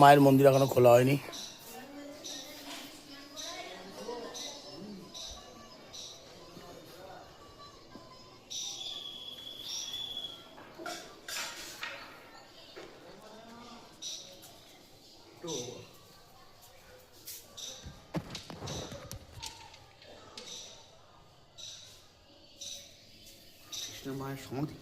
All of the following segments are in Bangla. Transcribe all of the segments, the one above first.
মায়ের মন্দির এখনো খোলা হয়নি। মায়ের সমাধি।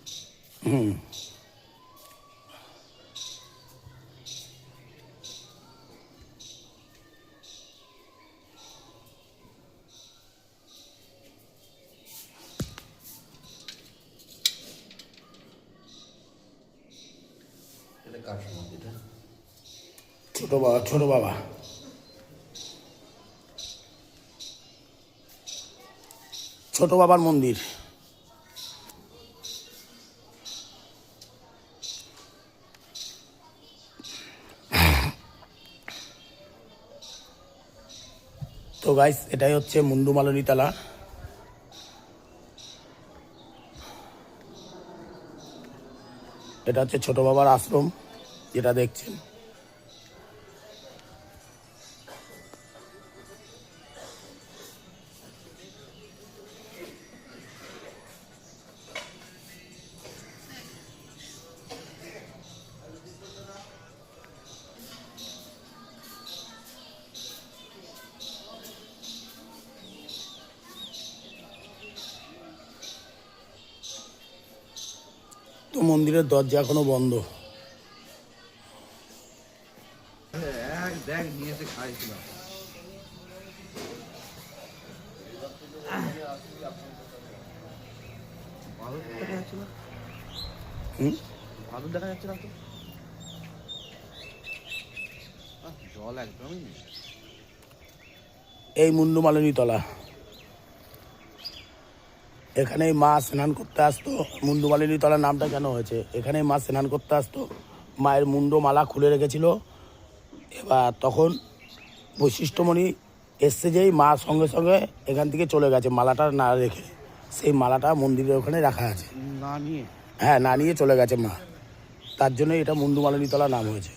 এটা কার সমাধিটা? ছোট বাবা, ছোট বাবা। ছোট বাবার মন্দির। তো গাইস, এটাই হচ্ছে মুন্ডুমালনী তলা। এটা হচ্ছে ছোট বাবার আশ্রম, যেটা দেখছেন। তো মন্দিরের দরজা এখনো বন্ধ। দেখ নিয়ে এসে খাইছিলাম। ভাদুর দেখা যাচ্ছে না। ভাদুর দেখা যাচ্ছে না তো। জল একদমই নেই। এই মুন্ডুমালনী তলা, এখানেই মা স্নান করতে আসতো। মুন্ডুমালিনী তলার নামটা কেন হয়েছে, এখানেই মা স্নান করতে আসতো। মায়ের মুন্ড মালা খুলে রেখেছিল। এবার তখন বৈশিষ্ট্যমণি এসছে, যেই মা সঙ্গে সঙ্গে এখান থেকে চলে গেছে মালাটা না রেখে। সেই মালাটা মন্দিরের ওখানে রাখা আছে। না নিয়ে? হ্যাঁ, না নিয়ে চলে গেছে মা, তার জন্য এটা মুন্ডুমালিনী তলা নাম হয়েছে।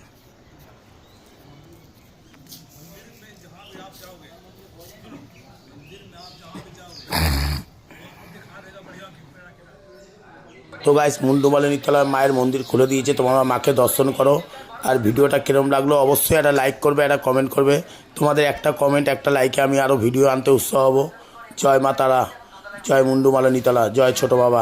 তো গাইস, মুন্ডুমালিনী তলার মায়ের মন্দির খুলে দিয়েছে, তোমরা মাকে দর্শন করো। আর ভিডিওটা কিরম লাগলো অবশ্যই একটা লাইক করবে, একটা কমেন্ট করবে। তোমাদের একটা কমেন্ট, একটা লাইকে আমি আরও ভিডিও আনতে উৎসাহ হব। জয় মা তারা, জয় মুন্ডুমালিনী তলা, জয় ছোট বাবা।